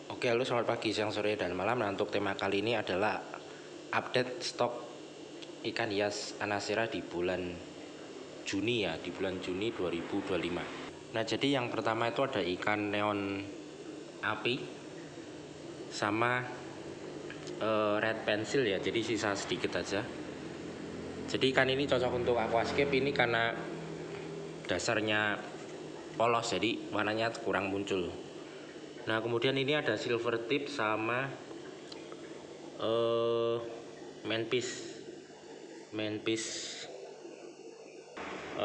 Oke, halo, selamat pagi, siang, sore, dan malam. Nah, untuk tema kali ini adalah update stok ikan hias Anasera di bulan Juni ya, di bulan Juni 2025. Nah, jadi yang pertama itu ada ikan neon api sama red pencil ya, jadi sisa sedikit aja. Jadi ikan ini cocok untuk aquascape ini karena dasarnya polos, jadi warnanya kurang muncul. Nah, kemudian ini ada silver tip sama manfish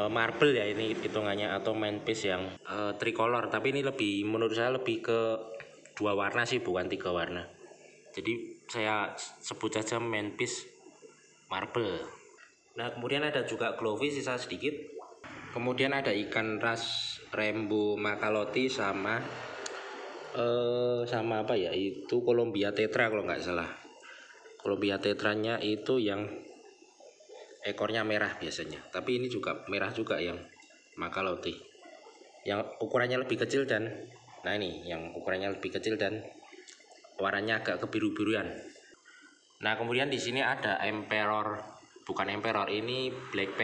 marble ya, ini hitungannya, atau manfish yang tricolor, tapi ini lebih, menurut saya lebih ke 2 warna sih, bukan 3 warna. Jadi saya sebut saja manfish marble. Nah, kemudian ada juga glowfish sisa sedikit. Kemudian ada ikan ras rainbow macalotti sama apa ya, itu Columbia tetra kalau nggak salah. Columbia tetranya itu yang ekornya merah biasanya, tapi ini juga merah juga yang macalotti, yang ukurannya lebih kecil, dan nah ini yang ukurannya lebih kecil dan warnanya agak kebiru-biruan. Nah, kemudian di sini ada emperor, bukan emperor, ini black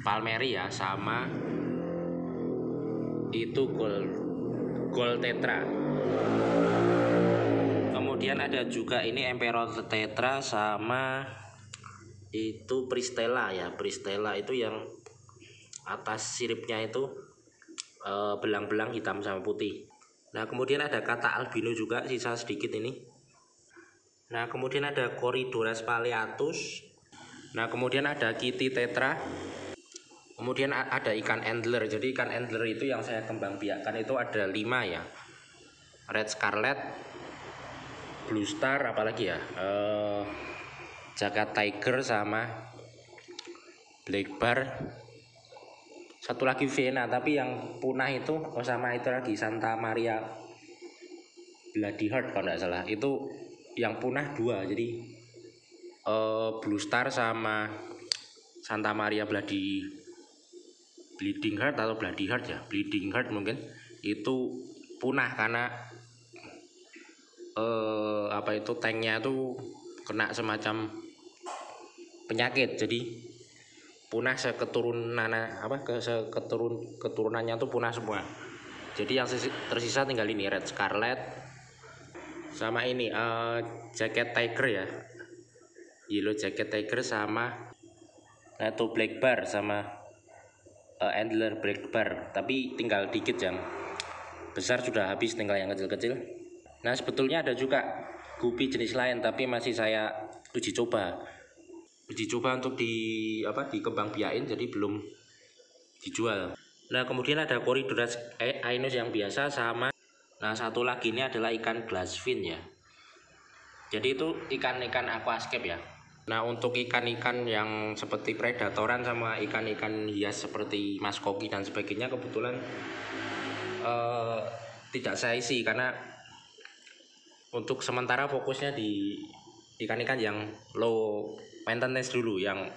palmeri ya, sama itu gold tetra. Kemudian ada juga ini emperor tetra sama itu pristella ya. Pristella itu yang atas siripnya itu belang-belang hitam sama putih. Nah, kemudian ada kata albino juga sisa sedikit ini. Nah, kemudian ada Corydoras palliatus. Nah, kemudian ada kitty tetra. Kemudian ada ikan antler. Jadi ikan antler itu yang saya kembang biakan itu ada 5 ya. Red scarlet, blue star, apalagi ya, jagat tiger sama black bar. Satu lagi Vena, tapi yang punah itu sama itu lagi Santa Maria Bloody Heart kalau nggak salah. Itu yang punah 2. Jadi blue star sama Santa Maria Bleeding Heart atau Bloody Heart ya, Bleeding Heart mungkin, itu punah karena tanknya itu kena semacam penyakit, jadi punah keturunannya tuh punah semua. Jadi yang tersisa tinggal ini red scarlet sama ini jacket tiger ya, yellow jacket tiger, sama itu black bar sama antler black bar, tapi tinggal dikit, yang besar sudah habis, tinggal yang kecil-kecil. Nah, sebetulnya ada juga guppy jenis lain, tapi masih saya uji coba untuk dikembang biakin, jadi belum dijual. Nah, kemudian ada Corydoras ainus yang biasa sama. Nah, satu lagi ini adalah ikan glassfin ya. Jadi itu ikan-ikan aquascape ya. Nah, untuk ikan-ikan yang seperti predatoran sama ikan-ikan hias seperti mas koki dan sebagainya, kebetulan tidak saya isi, karena untuk sementara fokusnya di ikan-ikan yang low maintenance dulu, yang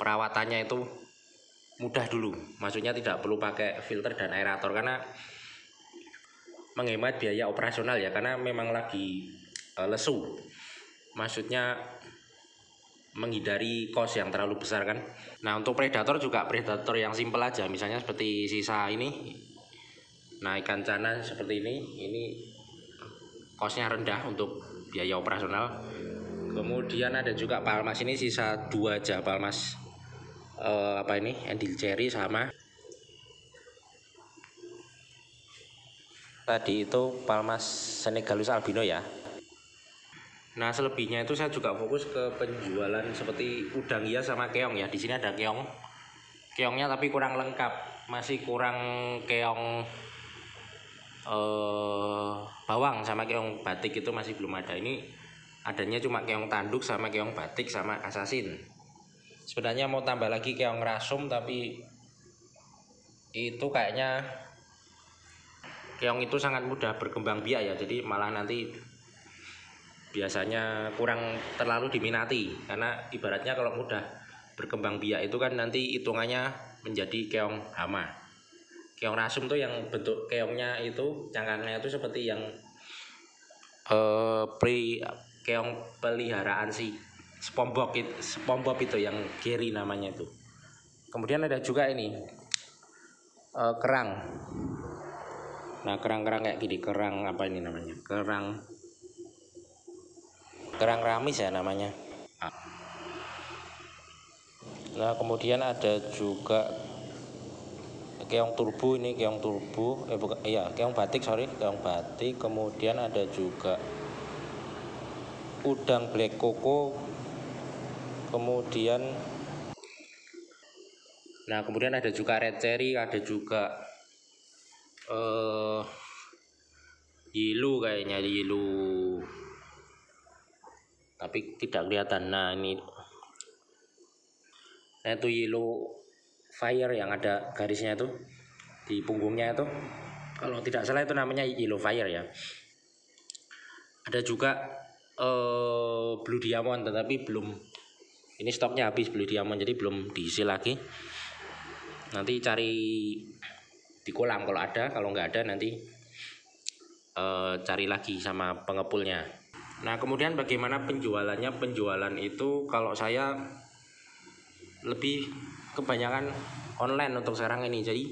perawatannya itu mudah dulu. Maksudnya tidak perlu pakai filter dan aerator, karena menghemat biaya operasional ya, karena memang lagi lesu. Maksudnya menghindari kos yang terlalu besar kan. Nah, untuk predator juga predator yang simpel aja, misalnya seperti sisa ini. Nah, ikan cana seperti ini kosnya rendah untuk biaya operasional. Kemudian ada juga palmas, ini sisa 2 aja, palmas endil cherry sama tadi itu palmas senegalus albino ya. Nah, selebihnya itu saya juga fokus ke penjualan seperti udang hias sama keong ya. Di sini ada keongnya tapi kurang lengkap, masih kurang keong bawang sama keong batik, itu masih belum ada. Ini adanya cuma keong tanduk sama keong batik sama assassin. Sebenarnya mau tambah lagi keong rasum, tapi itu kayaknya keong itu sangat mudah berkembang biak ya, jadi malah nanti biasanya kurang terlalu diminati, karena ibaratnya kalau mudah berkembang biak itu kan nanti hitungannya menjadi keong hama. Keong rasum tuh yang bentuk keongnya itu, cangkangnya itu seperti yang keong peliharaan si SpongeBob itu yang Gary namanya itu. Kemudian ada juga ini kerang. Nah, kerang-kerang kayak gini, kerang apa ini namanya? Kerang ramis ya namanya. Nah, kemudian ada juga keong turbo, ini keong turbo, keong batik, keong batik. Kemudian ada juga udang black coco. Kemudian ada juga red cherry, ada juga yellow, kayaknya yellow, tapi tidak kelihatan. Nah itu yellow fire yang ada garisnya itu di punggungnya itu, kalau tidak salah itu namanya yellow fire ya. Ada juga blue diamond, tetapi belum, ini stoknya habis blue diamond, jadi belum diisi lagi. Nanti cari di kolam kalau ada, kalau nggak ada nanti cari lagi sama pengepulnya. Nah, kemudian bagaimana penjualannya? Penjualan itu kalau saya lebih kebanyakan online untuk sekarang ini, jadi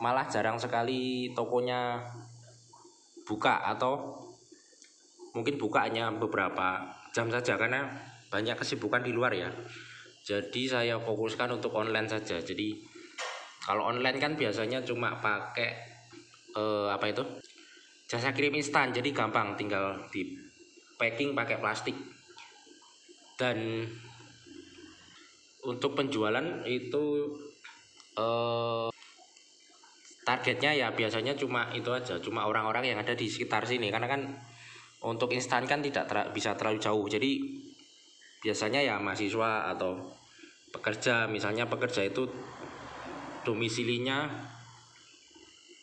malah jarang sekali tokonya buka, atau mungkin buka hanya beberapa jam saja karena banyak kesibukan di luar ya. Jadi saya fokuskan untuk online saja. Jadi kalau online kan biasanya cuma pakai jasa kirim instan, jadi gampang, tinggal di packing pakai plastik. Dan untuk penjualan itu targetnya ya biasanya cuma itu aja, cuma orang-orang yang ada di sekitar sini, karena kan untuk instan kan tidak bisa terlalu jauh. Jadi biasanya ya mahasiswa atau pekerja, misalnya pekerja itu domisilinya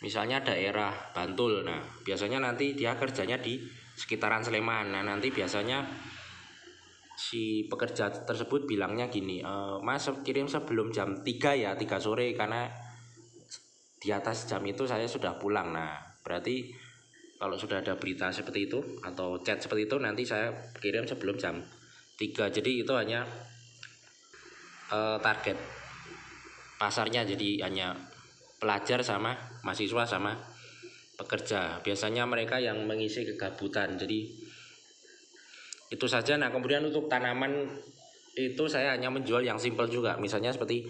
misalnya daerah Bantul. Nah, biasanya nanti dia kerjanya di sekitaran Sleman. Nah, nanti biasanya si pekerja tersebut bilangnya gini, Mas kirim sebelum jam 3 ya, 3 sore, karena di atas jam itu saya sudah pulang. Nah, berarti kalau sudah ada berita seperti itu atau chat seperti itu, nanti saya kirim sebelum jam 3. Jadi itu hanya target pasarnya, jadi hanya pelajar sama mahasiswa sama pekerja. Biasanya mereka yang mengisi kegabutan, jadi itu saja. Nah, kemudian untuk tanaman itu saya hanya menjual yang simple juga, misalnya seperti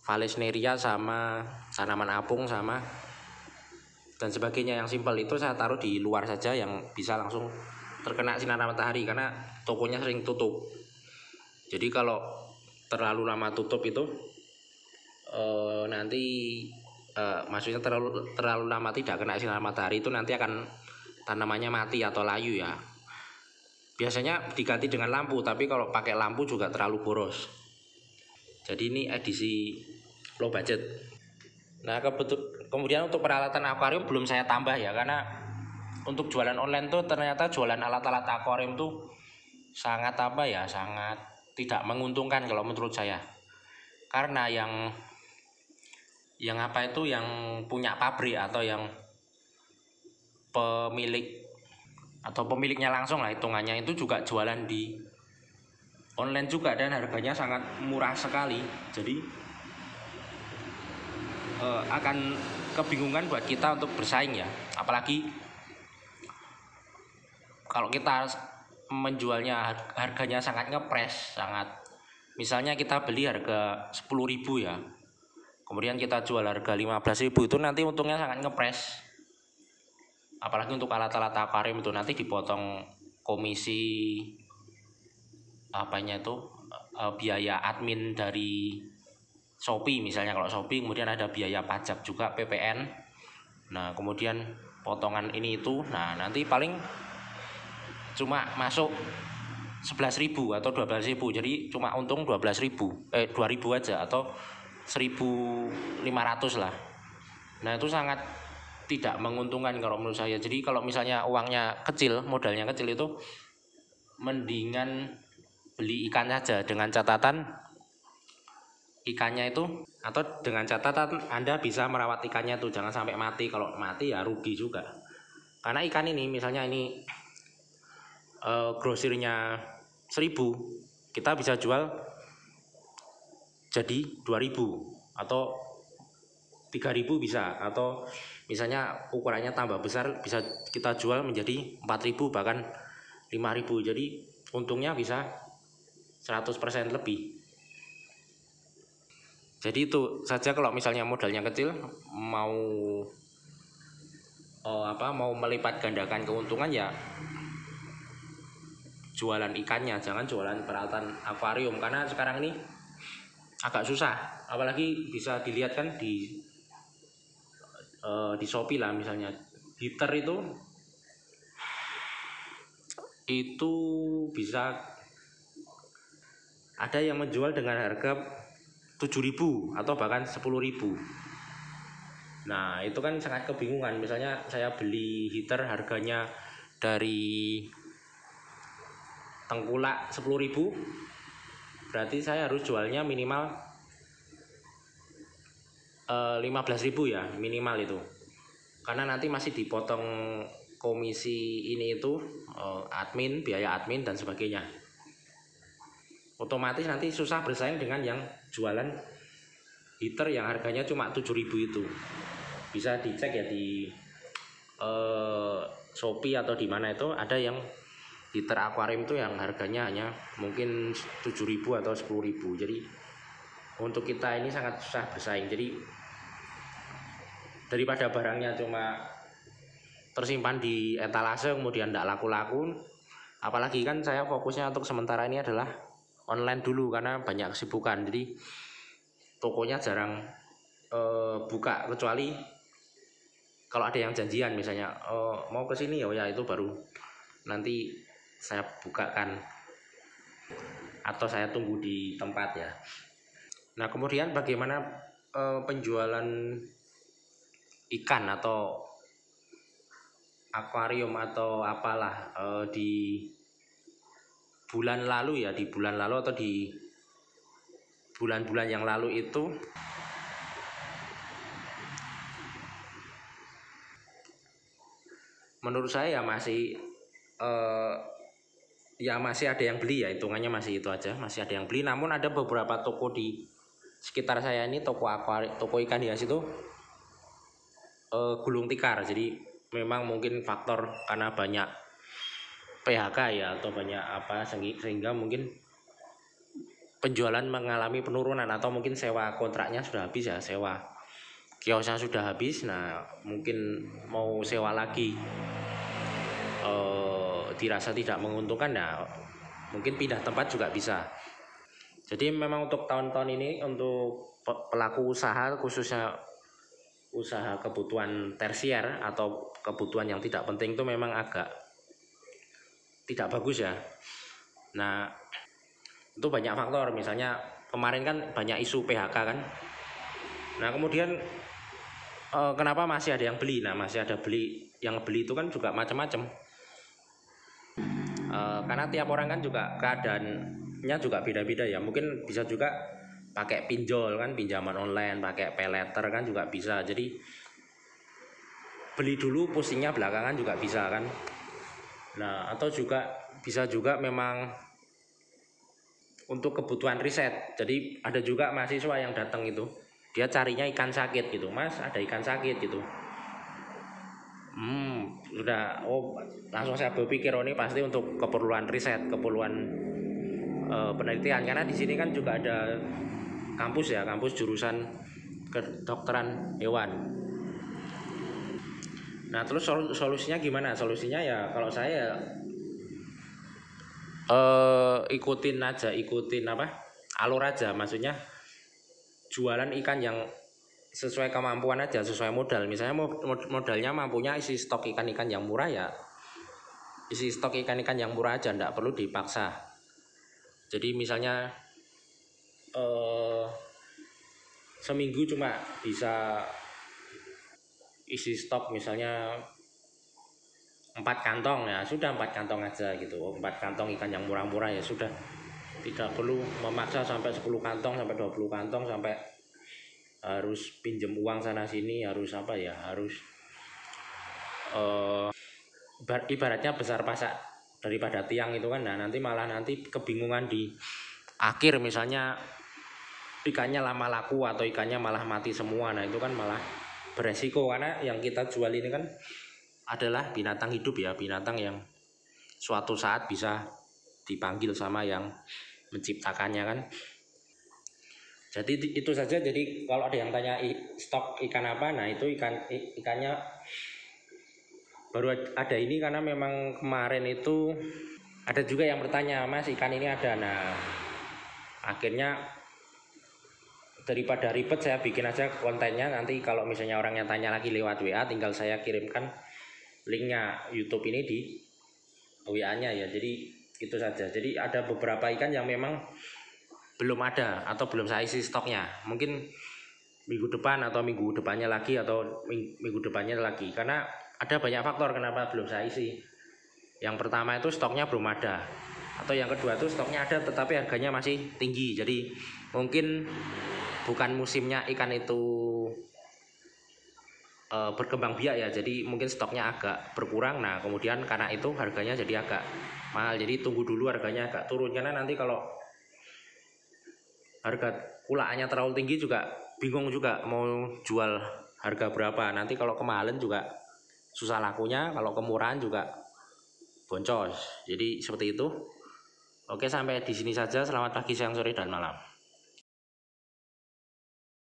Valesneria sama tanaman apung sama dan sebagainya. Yang simple itu saya taruh di luar saja, yang bisa langsung terkena sinar matahari, karena tokonya sering tutup. Jadi kalau terlalu lama tutup itu nanti maksudnya terlalu lama tidak kena sinar matahari itu nanti akan tanamannya mati atau layu ya. Biasanya diganti dengan lampu, tapi kalau pakai lampu juga terlalu boros. Jadi ini edisi low budget. Nah, kemudian untuk peralatan akuarium belum saya tambah ya, karena untuk jualan online tuh ternyata jualan alat-alat akuarium tuh sangat sangat tidak menguntungkan kalau menurut saya. Karena yang punya pabrik atau yang pemiliknya langsung lah hitungannya, itu juga jualan di online juga, dan harganya sangat murah sekali. Jadi akan kebingungan buat kita untuk bersaing ya, apalagi kalau kita menjualnya harganya sangat ngepres, misalnya kita beli harga 10.000 ya, kemudian kita jual harga 15.000, itu nanti untungnya sangat ngepres. Apalagi untuk alat-alat akuarium itu nanti dipotong komisi biaya admin dari Shopee misalnya, kalau Shopee, kemudian ada biaya pajak juga PPN. Nah, kemudian potongan ini itu, nah nanti paling cuma masuk 11.000 atau 12.000, jadi cuma untung 2.000 aja atau 1.500 lah. Nah, itu sangat tidak menguntungkan kalau menurut saya. Jadi kalau misalnya uangnya kecil, modalnya kecil, itu mendingan beli ikan saja, dengan catatan ikannya itu, atau dengan catatan Anda bisa merawat ikannya tuh jangan sampai mati. Kalau mati ya rugi juga. Karena ikan ini misalnya ini grosirnya 1000, kita bisa jual jadi 2000 atau 3000 bisa, atau misalnya ukurannya tambah besar bisa kita jual menjadi 4000 bahkan 5000. Jadi untungnya bisa 100% lebih. Jadi itu saja kalau misalnya modalnya kecil, mau mau melipat gandakan keuntungan ya jualan ikannya, jangan jualan peralatan akuarium, karena sekarang ini agak susah. Apalagi bisa dilihat kan di Shopee lah misalnya, heater itu bisa ada yang menjual dengan harga 7.000 atau bahkan 10.000. Nah itu kan sangat kebingungan. Misalnya saya beli heater harganya dari tengkulak 10.000, berarti saya harus jualnya minimal 15.000 ya minimal itu, karena nanti masih dipotong komisi ini itu, admin, biaya admin dan sebagainya. Otomatis nanti susah bersaing dengan yang jualan heater yang harganya cuma 7.000 itu. Bisa dicek ya di Shopee atau di mana itu ada yang heater akuarium itu yang harganya hanya mungkin 7.000 atau 10.000. Jadi untuk kita ini sangat susah bersaing. Jadi daripada barangnya cuma tersimpan di etalase kemudian tidak laku-laku, apalagi kan saya fokusnya untuk sementara ini adalah online dulu karena banyak kesibukan. Jadi tokonya jarang buka, kecuali kalau ada yang janjian misalnya mau ke sini ya itu baru nanti saya bukakan atau saya tunggu di tempat ya. Nah kemudian bagaimana penjualan ikan atau akuarium atau apalah di bulan lalu ya, di bulan lalu atau di bulan-bulan yang lalu itu menurut saya masih ada yang beli ya, hitungannya masih itu aja, masih ada yang beli. Namun ada beberapa toko di sekitar saya ini, toko ikan hias itu gulung tikar. Jadi memang mungkin faktor karena banyak PHK ya atau banyak apa sehingga mungkin penjualan mengalami penurunan, atau mungkin sewa kontraknya sudah habis ya, sewa kiosnya sudah habis. Nah mungkin mau sewa lagi dirasa tidak menguntungkan, nah mungkin pindah tempat juga bisa. Jadi memang untuk tahun-tahun ini untuk pelaku usaha, khususnya usaha kebutuhan tersier atau kebutuhan yang tidak penting itu memang agak tidak bagus ya. Nah itu banyak faktor, misalnya kemarin kan banyak isu PHK kan. Nah kemudian kenapa masih ada yang beli? Nah masih ada yang beli itu kan juga macam-macam, karena tiap orang kan juga keadaannya juga beda-beda ya. Mungkin bisa juga pakai pinjol kan, pinjaman online, pakai paylater kan juga bisa. Jadi beli dulu pusingnya belakangan juga bisa kan. Nah atau juga bisa juga memang untuk kebutuhan riset. Jadi ada juga mahasiswa yang datang itu, dia carinya ikan sakit gitu, Mas ada ikan sakit gitu. Sudah langsung saya berpikir ini pasti untuk keperluan riset, keperluan penelitian, karena di sini kan juga ada kampus ya, kampus jurusan kedokteran hewan. Nah terus solusinya gimana? Solusinya ya kalau saya ikutin alur aja, maksudnya jualan ikan yang sesuai kemampuan aja, sesuai modal. Misalnya modalnya mampunya isi stok ikan-ikan yang murah ya isi stok ikan-ikan yang murah aja, enggak perlu dipaksa. Jadi misalnya seminggu cuma bisa isi stok misalnya 4 kantong ya sudah, 4 kantong aja gitu. 4 kantong ikan yang murah-murah ya sudah. Tidak perlu memaksa sampai 10 kantong sampai 20 kantong sampai harus pinjem uang sana sini, harus apa ya, harus ibaratnya besar pasak daripada tiang itu kan. Nah nanti malah nanti kebingungan di akhir, misalnya ikannya lama laku atau ikannya malah mati semua. Nah itu kan malah beresiko, karena yang kita jual ini kan adalah binatang hidup ya, binatang yang suatu saat bisa dipanggil sama yang menciptakannya kan. Jadi itu saja. Jadi kalau ada yang tanya stok ikan apa, nah itu ikannya baru ada ini, karena memang kemarin itu ada juga yang bertanya, Mas ikan ini ada. Nah akhirnya daripada ribet saya bikin aja kontennya, nanti kalau misalnya orangnya tanya lagi lewat WA tinggal saya kirimkan linknya YouTube ini di WA-nya ya. Jadi itu saja. Jadi ada beberapa ikan yang memang belum ada atau belum saya isi stoknya, mungkin minggu depan atau minggu depannya lagi atau minggu depannya lagi, karena ada banyak faktor kenapa belum saya isi. Yang pertama itu stoknya belum ada, atau yang kedua itu stoknya ada tetapi harganya masih tinggi. Jadi mungkin bukan musimnya ikan itu berkembang biak ya, jadi mungkin stoknya agak berkurang. Nah kemudian karena itu harganya jadi agak mahal, jadi tunggu dulu harganya agak turun, karena nanti kalau harga kulaannya terlalu tinggi juga bingung juga mau jual harga berapa. Nanti kalau kemahalan juga susah lakunya, kalau kemurahan juga boncos. Jadi seperti itu. Oke, sampai di sini saja. Selamat pagi, siang, sore, dan malam.